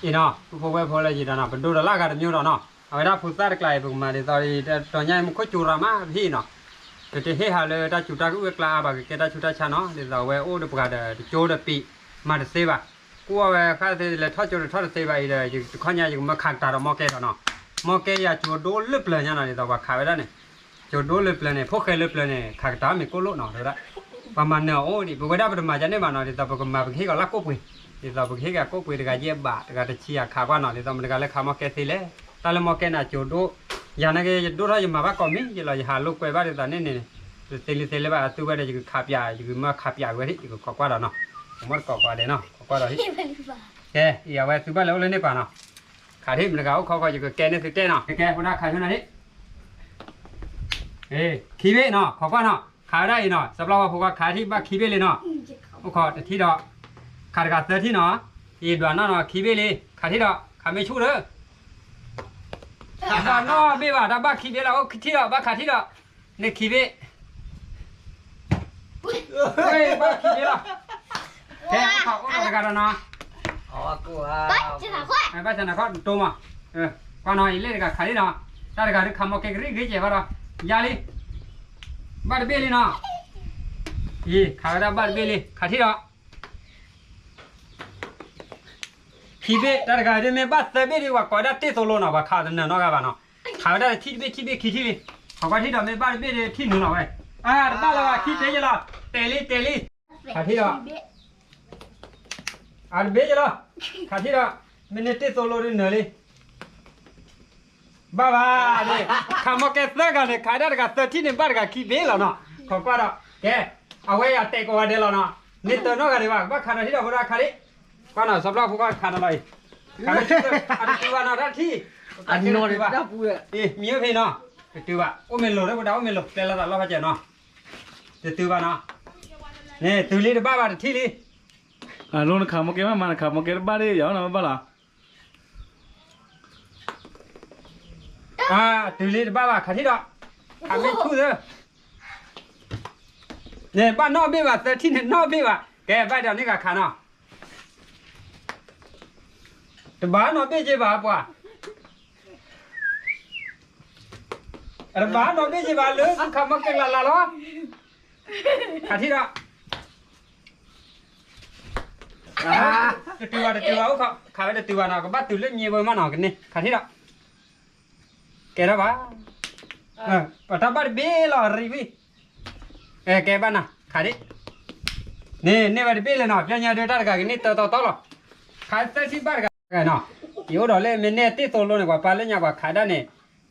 อีเนาะผู้พบไว้พอเลยจีเนาะเป็นดูดละกันอยู่เนาะเอาไว้ได้ผู้สร้างไกลบุกมาในตอนนี้ตอนนี้มันก็จูรามาพี่เนาะก็จะให้หาเลยได้จุดได้ก็เวกลาบางก็ได้จุดได้ชาเนาะเดี๋ยวไว้โอ้เดี๋ยวประกาศโจเดปีมาเดเซบะกูเอาไว้ข้าจะเลยทอดโจเดทอดเซบะอีเลยจะข้อนี้จะมาขัดตาเราหม้อแกเนาะหม้อแกอยากจูดโดนลึกเลยเนี่ยเนาะเดี๋ยวว่าขายไว้ได้เนี่ยจูดโดนลึกเลยเนี่ยพวกเคยลึกเลยเนี่ยขัดตาไม่กู้ลุเนาะเดี๋ยวได้ประมาณเนี่ยโอ้ดิบุกได้ประมาณจะเนี่ยมาเนาะเดี๋ยวประมาณบางทีก็ลักกู้ปุยเดี๋ยวบางทีก็กู้ปุยเดี๋ยวเย็บบะเดี๋ยวจะเชียขาว่าเนาะเดี๋ยวมันก็เลยขาหม้อแกสิเลยตอนเราหม้อแกน่ะจูดโดยานักจะดูเราจะมาบ้าก่อนนี่จะเราจะหาลูกไปบ้านเดี๋ยวเนี่ยเซลบ้าตัวบ้านจะขับยาจะมาขับยาไว้ที่ก็ขอกว่าเราเนาะผมว่าขอกว่าเดี๋ยวเนาะขอกว่าเราที่แกอย่าไว้ตัวบ้านแล้วเลยเนี่ยป่ะเนาะขาที่มันเขาจะแกเนี่ยสุดเจ้เนาะแกคนนั้นขายเท่านั้นนี่ขี้เบ้เนาะขอกว่าเนาะขายได้เนาะสำหรับว่าผมว่าขายที่บ้านขี้เบ้เลยเนาะโอ้ขอที่ดอกขาดกาเสือที่เนาะอีด่วนเนาะขี้เบ้เลยขายที่ดอกขายไม่ชู้เด้อบ้านนอไม่ว่าถ้าบ้านขี้เบ้เราที่ดอกบ้านขาที่ดอกเนี่ยขี้เบ้เฮ้ยบ้านขี้เบ้เราแกเขาอะไรกันเนาะอ๋อกูอ่ะบ้านจะหนาควายบ้านจะหนาข้อตัวมาก่อนหน่อยเล่นกับขาที่เนาะถ้าเกิดคำว่าเก่งรีบเจ็บป่ะยาลีบ้านเบลีเนาะอีขาได้บ้านเบลีขาที่เนาะขี้เบ้ถ้าเกิดเรื่องบ้านเซเบลีว่าก่อนได้เตะโซโลเนาะว่าขาดเนาะก็บ้านเนาะขาได้ที่เบ้ขี้ที่เลยเขาก็ที่เนาะไม่บ้านเบลีที่หนึ่งเนาะเว้ยบ้านเราขี้เตะจะละเตลีขาที่เนาะเบจะละขาที่เนาะมันเตะโซโลนี่เนอะเลยบ้าเนี่ยคำว่าแกเสือกันเนี่ยขายได้กับเสือที่หนึ่งบ้านกับขี้เบ้แล้วเนาะขอกว่าเราแกเอาไว้เตะกว่าเดียวเนาะนี่ตัวน้องกันดีว่าขาดที่เราคนละขาดิก็เนาะสำหรับพวกขาดอะไรขาดที่อันที่ว่าเนาะท่านที่อันนี้โน่นได้พูดมีเพี่เนาะตัวว่าโอ้เมลโลได้บ่ได้โอ้เมลโลแต่ละเราเข้าใจเนาะตัวว่าเนาะนี่ตัวลีบ้าที่ลีลุงขับมาเก็บมาขับมาเก็บบ้านได้ยังนะบ้านละตัวลีบ้าขาที่ดอกขาไม่ชู้เด้อเนี่ยบ้านนอกเบี้ยแต่ที่นี่นอกเบี้ยแกบ้านเดียวนี่ก็ขาเนาะแต่บ้านนอกเบี้ยจะบ้าป่ะบ้านนอกเบี้ยจะบ้าเลยขับมาเก็บละล้อขาที่ดอกตัวเขาขายได้ตัวเนาะก็บ้านตัวเล็กเงี้ยเบอร์มาเนาะกันนี่ขาที่ดอกแกได้ปะปัตตาบ้านเบี้ยหรอรีบีแกบ้านน่ะขายดินี่บ้านเบี้ยเลยเนาะเพื่อนยังเดินได้กันนี่ต่อหรอขายแต่ที่บ้านกันเนาะอยู่ดอกเลยมันเนี่ยที่โซโล่เนี่ยกว่าปลาเล่นยังกว่าขายได้เนี่ย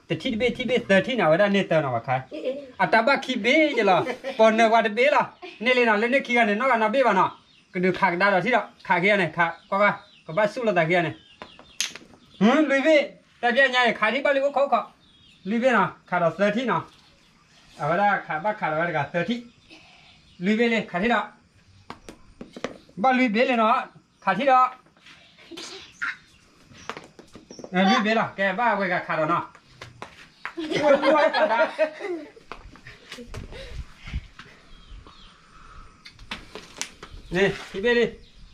แต่ที่เบี้ยเตอที่เนาะว่าได้เนี่ยเตอเนาะว่าขายแต่บ้านขี้เบี้ยจะหรอปนเนี่ยว่าเบี้ยหรอนี่เลยเนาะเล่นเนี่ยขี้กันเนี่ยนอกกันเนาะเบี้ยเนาะก็ดูขาได้หรอที่เนาะขาเกี้ยเนี่ยขาก็บ้านสู้แล้วแต่เกี้ยเนี่ยลุยบี้แต่เบี้ยยังขายที่บ้านลุยเขาลุยบี้เนาะขาดเตอที่เนาะเอาไว้ได้ขาบ้านขาดเอาไว้ได้เตอที่ลุยบี้เลยขาที่เนาะบ้านลุยบี้เลยเนาะขาที่เนาะลุยบี้ล่ะแกบ้าไว้กับขาดเนาะไว้ขาดนี่ที่เบี้ยดิ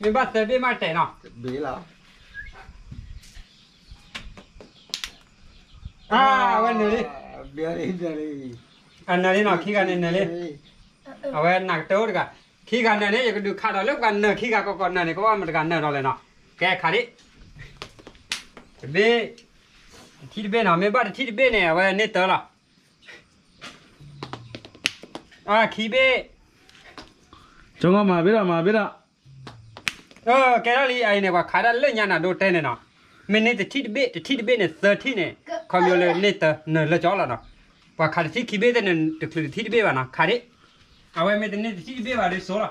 มีบ้านเตอเบี้ยมาแต่เนาะบีแล้ววันนี้เบียร์อันนี้เนาะขี้กันนี่เลยเอาไว้หนักเต้าดีกว่าขี้กันเนี่ยยังก็ดูขาดแล้วกันเนอะขี้กันก่อนเนี่ยก็ว่ามันกันเนอะเราเลยเนาะแกขาดิเบ้ที่เบ้เนาะไม่บ้าที่เบ้เนี่ยเอาไว้เนี่ยเต้าละขี้เบ้จงก็มาเบี้ยแกนั่นลีไอเนี่ยว่าขาดเรื่องยันน่ะโดนเต้นเนาะมันเนี่ยที่เบ้เนี่ย30เนี่ยคอมมิวเลยเนี่ยเต้เนอะแล้วจ้อละเนาะว่าขาดที่ขี้เบ้เนี่ยตัวที่เบ้วะเนาะขาดิเอาไว้ไม่เนี่ยที่เบ้ว่าได้โซ่ละ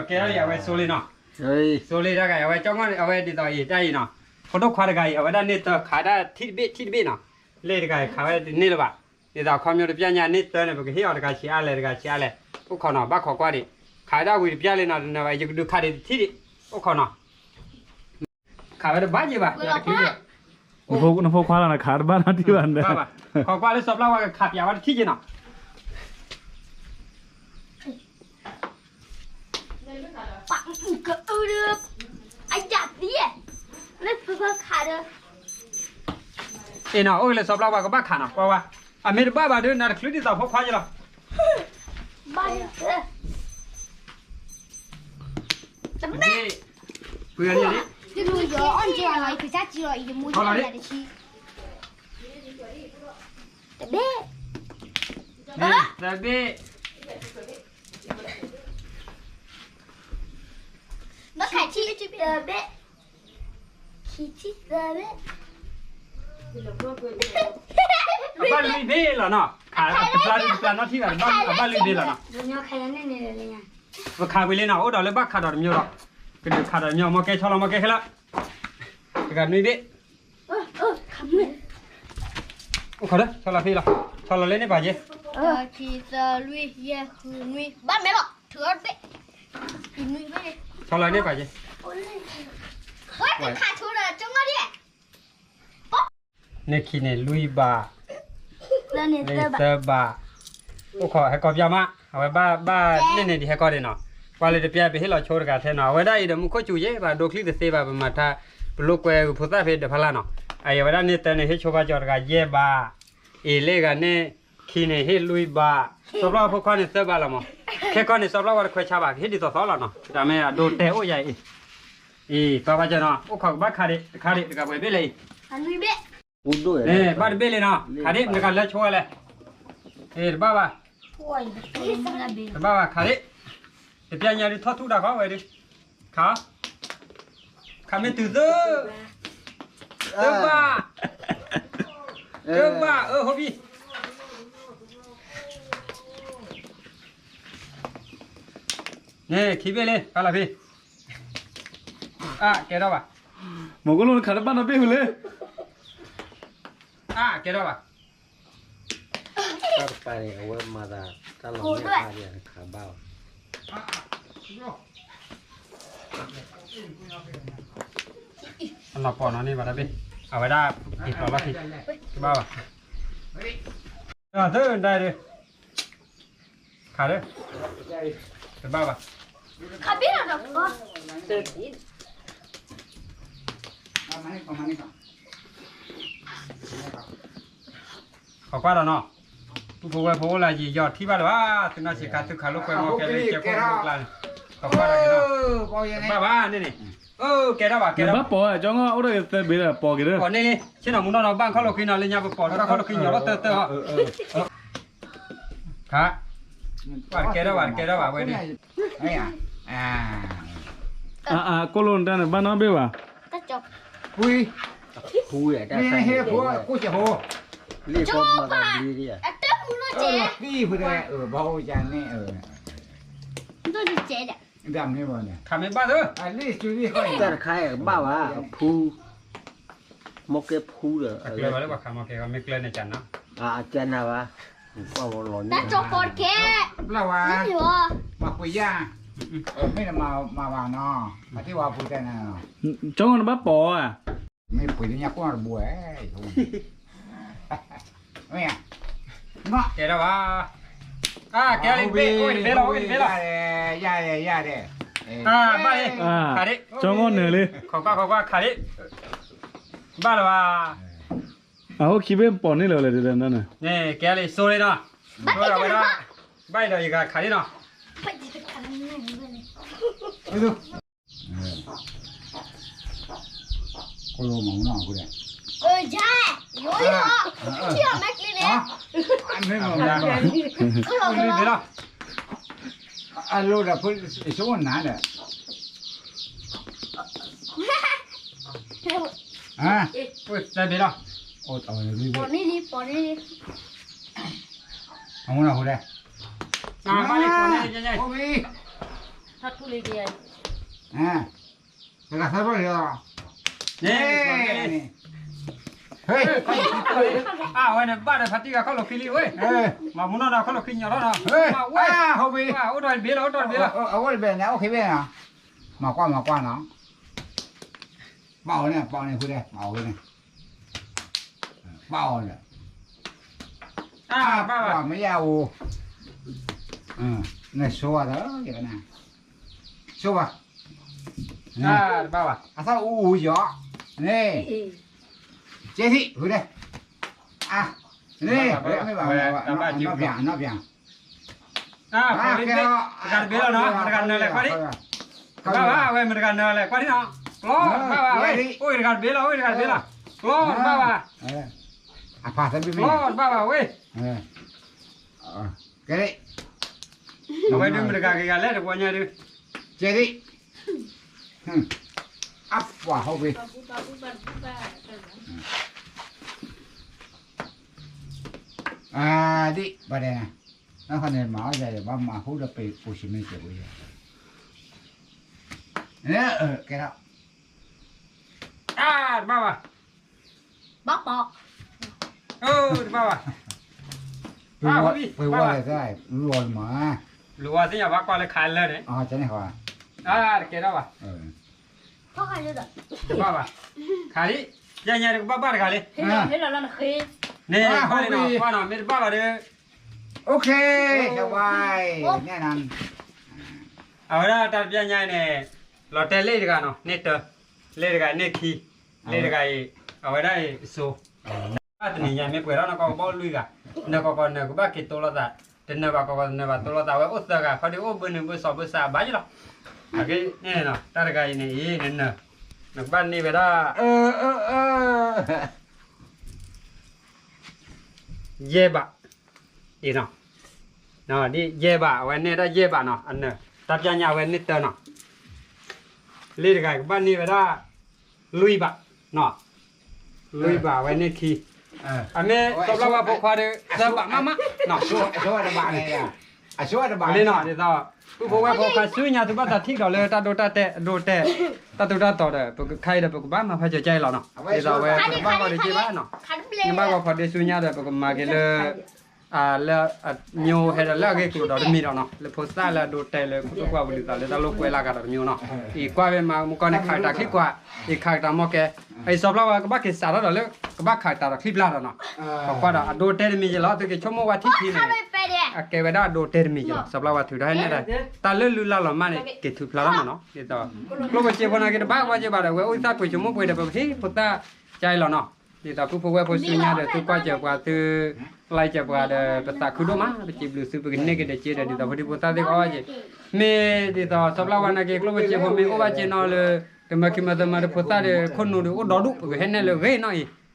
แกนั่นลีเอาไว้โซ่เลยเนาะโซลีได้ไงเอาไว้จ้องกันเอาไว้ดีต่ออีได้เนาะคนต้องขวาได้ไงเอาไว้ด้านนี้ต่อขาได้ที่เบ้เนาะเล่ได้ไงขาไว้นี่หรือเปล่าดีต่อคอมมิวนิตี้เนี่ยนี่ต่อเนี่ยพวกเฮียอะไรกันเชียร์อะไรพวกเขาเนาะบ้าขอกว่าดิขาได้วิธีเลยเนาะเนี่ยไว้จะดูขาได้ที่พวกเขาเนาะขาไว้ได้บ้าจีบ้าอย่าคิดเลยน้ำพกคว้าแล้วนะขาดบ้านที่บ้านเนี่ยขอกว่าเลยสอบแล้วว่าขาดยาว่าที่จีเนาะปังกระอือไอ้จัดดิเล่นเพื่อข的， เอ็นอ่ะโอ้ยเลยสอบเราว่าก็บ้าขาน่ะว่าอ่ะไม่ได้บ้าเดินน่ะคลิปที่ต่อพกควายอยู่หรอ 爸的，怎么办？ เพื่อนอย่างนี้ 这个要按这样了，可下去了，已经没这样的去。怎么？ แต่พี่ 没开气这边呗，开气这边。 บ้านลุยพี่เหรอเนาะขาปลาเนาะที่แบบบ้านลุยพี่เหรอเนาะ 人家开的那的呀。 ว่าขาไปเลยเนาะโอ้ดอกเลยบ้าขาดอกมีหรอกก็เดี๋ยวขาดอกมีมาแกชอบเรามาแกแค่ละกันลุยพี่ 看没？ โอ้เขาเด้อชอบเราพี่เหรอชอบเราเล่นในป่าเย่ 开这绿也和绿，办没了，车呗，比绿呗。 ชอบเราเล่นป่าเย่ 我这看出了整个的， เนี่ยขี้เนี่ยลุยบา 那你 เล 这 เซอร์บาโอ้ขอให้กอบยามาเอาไว้บ้าเนี่ยดีให้กอดเนาะว่าเลยจะเปียไปให้เราโชว์กันแทนเนาะไว้ได้เดี๋ยวมึงก็จู่เย่บ่าโดคลิกเซบ่าประมาณถ้าลูกแกผู้ตาเพชรเดี๋ยวพลาเนาะไอ้ไว้ได้เนี่ยแต่เนี่ยให้โชว์บาจอดกันเย่บาเอเล่กันเนี่ยขี้เนี่ยให้ลุยบาสอบเราพวกเขาเนี่ยเซอร์บาละมั้งแค่ก้อนเนี่ยสอบเราว่าคุยชาบาให้ดีต่อสอแล้วเนาะแต่แม่โดนเตะโอ้ใหญ่ตัวบาจเนาะโอ้ขอบ้าขาดิกับไว้ไปเลย 看绿呗， พูดด้วย บ้านเบลเลยเนาะขาดิมันกันแล้วช่วยเลยบ้า 我也不知道那边。 บ้าขาดิเดี๋ยวพี่ยาดิทอดทุกดาวเขาไว้ดิขาไม่ตื่นเด้อบ้าฮอบบี้นี่ขี้เบลเลยอะไรพี่แกได้ป่ะ หมอก็ลงขาบ้านเราไปเลย แกได้ป่ะ ถ้าไปเอาไว้มาได้ถ้าเราไม่ได้เนี่ยขาเบ้า อันเราปอนนี่มาได้พี่เอาไว้ได้ติดต่อว่าพี่บ้าป่ะเด้อได้เลยขาเด้อเป็นบ้าป่ะ 看别人的哥， ขอกว่าเราเนาะผู้ไว้ผู้อะไรยอดที่บ้านว่าถึงน่าสิการตึกขาลูกไปมอแกเลยเจ้าของลูกหลานขอกว่าอะไรเนาะ บอกยังไง บ้านี่แกได้ป่ะแกได้ บ้าปอจ้องเอาได้แต่เบลปอกี่เด้อ ก่อนนี่เช่นเอามุนเราบ้านเขาเรากินอะไรเนี่ยปอแล้วเขาเรากินอยู่แล้วเตอฮะครับว่าแกได้ป่ะไว้ดิ ไอ้ก็ลงด้านบ้านน้องเบลว่ะ 他叫 คุยอ่ะได้ใส่หัวกูจะหัวรีบพบมาได้ดีดิ 这不能接， นี่พูดได้เบาจังนี่都是接的。 ดำนี่บ่เนี่ย ขาไม่บ้าเด้อ อันนี้จุดนี้เขา แต่ใครบ้าวะผู้มกเก็บผู้เหรอ เกลือมาแล้วว่าขามาแกก็ไม่เกลือในจันนะ เจนนะวะว่าหลอน 那做好看， เราว่า 那有。 มาคุยยาไม่ได้มาว่าเนาะมาที่ว่าพูดได้นะ จ้องบ้าปออ่ะ ไม่คุยได้ยังกูอ่ะบัวไม่อ่ะเนาะ แกได้ป่ะแกเลยเบ้โอ้ยเบ้เราย่าเด้ บ้าดิขาดิ จ้องเหนื่อยเลย ขอกว่าขาดิบ้าหรือว่า เอาคิดเป็นปอนนี่เลยเดี๋ยวนั่นน่ะ นี่แกเลยโซ่เลยเนาะเราไว้ได้ใบเดียวอีกขาดิเนาะ 快点看那个嘞。 ไปดูกูรู้มั้งเนาะกูเนี่ย ใช่有这样买给你， อันนี้มั้ง 可老 นี่ 可 เนาะ อันรู้ละพูดส่วนนั้นแหละฮะ อุ้ยได้เบ้เนาะ โอ้ตัวนี้ 保你的，保你的。 เอาเนาะกูเนี่ย มาดิคนนี้ยังไง โอ้ย 他处理的。 อ่าไปกับเขาเลยเหรอ นี่ เฮ้ย เว้ยเนี่ยบ้านเนี่ยพัทติกาเขาหลอกคิริเว้ยมามุนเราเขาหลอกคิริเราเนาะ เฮ้ยเขาไป โอ้ดอยเบี้ยแล้วดอยเบี้ยแล้ว เอาไว้แบบนี้โอเคไหมอ่ะมากว่าเนาะเบาเนี่ยพูดได้เบาเลยเบาเนี่ย บ้า ไม่ยาวในชัวร์เด้ออย่างนั้นชัวร์ บ้า ถ้าอู้เยอะ นี่เจ๊ที่พูดเลยอ่ะนี่ไม่บอกnó biển à đi gần biết rồi nó gần này qua đi ba về mình gần này qua đi nó lo ba về ôi gần biết rồi gần biết rồi lo ba à phạt cái gì lo ba về cái đấy vậy đừng mình gần gần lấy được qua nhà đi chơi đi áp vào hậu vị à đi vào đây này nó không nên mở ra để mà hút được bị phụ sinh kiểu gì nè cái đó à ba về bóc bọ ba về vừa qua là cái này luôn mà lúa thì nhà bác qua lại khai lên đấy cái này hòa cái đó à có khai chưa được ba về khai đi nhà nhà được ba khai đi thế là nó khi nè qua nào mình ba vào đi ok chào bye nghe nè ở đó ta bây giờ này lọt tên lấy được nó nét tờ lấy được nét khi lấy được ở đây số thì nhà mình quay đó nó có bao lui cả nó có còn có bác kịch to là ta tên nó còn nó to là ta với ớt cả phải đi ốp bên bên sọ bên xa bao nhiêu đó cái này nó ta được cái này nên nè nó ban đi về đó dê bạ đi nào nó đi dê bạ vậy này đã dê bạ nó anh nè tập cho nhà vậy nít tờ nó lấy được cái ban đi về đó lui bạ nó lui bạ vậy nít khi anh mẹ tập lao vào bộ khoa đi giờ bạ má má nó số là bạn này à số là bạn lên nó thì sao cứ bộ khoa suy nhà thì bắt ta thích đóเลยta đồ tệ ta tụi ta tỏ đấy khai được bộ bác mà phải chơi chơi nó thì sao vậy bác vào đi chơi bác nó nhưng bác vào phải đi suy nhà đấy bộ mà cái là là nhiều hay là cái kiểu đó mi đó nó là phốt sa là đồ tệ là cũng qua bên đó là lúc quay lại cả đó nhiều nó thì qua bên mà một con này khai ta clip qua thì khai ta một cái ai sắp lao các bác cái sao đó là các bác khai ta clip la đó nó qua đó đồ tệ mi giờ là tôi cái chôm qua thích thì này cái về đó đồ tệ mi giờ sắp lao thử đấy này ta lên lula là mà này cái thử la mà nó thì đó lúc mà chơi bọn cái bác qua chơi bà đấy ôi ta quay chôm quay được thì phốt ta chơi là nó thì ta cũng phải suy nhà để tôi qua chơi qua từ lại chơi qua để ta cứ đó mà chỉ blue super cái này cái để chơi để ta phải đi phốt ta thì có gì mẹ thì ta sắp lao cái lúc mà chơi bọn mình qua chơi nó là cái mà khi mà phốt ta để con nó được đó đủ cái này là ghê nó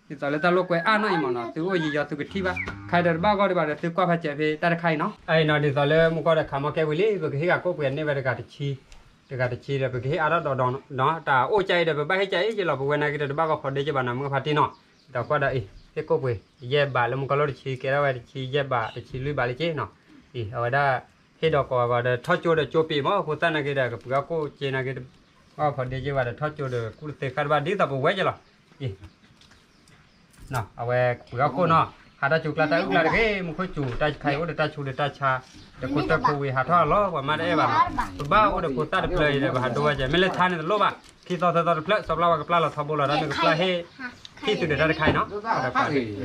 thì ta là ta lúc quay nó mà nó từ ôi gì giờ từ cái thi ba khai được ba gọi được bà từ qua phải chơi về ta khai nó ai nó thì ta là một cái khám cái với cái cái có quyền này về cái chi là cái đó đó ta ôi chơi được ba hay chơi chỉ là cái này cái ba có phải để cho bà nằm cái phải tin nó ta qua đây cái cô quỳ dẹp bà là một cái lối chi cái đó là chi dẹp bà để chi lui bà lấy chế nó thì ở đây cái đó có và để thoát chỗ để chỗ pì mà phụ ta này cái đó cái cô chế này cái có phải để cho bà để thoát chỗ để cụ thể các bạn đi tập bộ quay chứ là gì nào ở đây cái cô nó hạt đã chụp là ta ước là cái một cái chủ ta khai có để ta chủ để ta cha để cô ta cô hạt thoa ló và mà để bà ba ở đây cô ta để play để bà hạt đua vậy mấy lần than thì ló bà khi tao play sau đó cái play là thabo là ra được play he khi từ để ra khai nó cái gì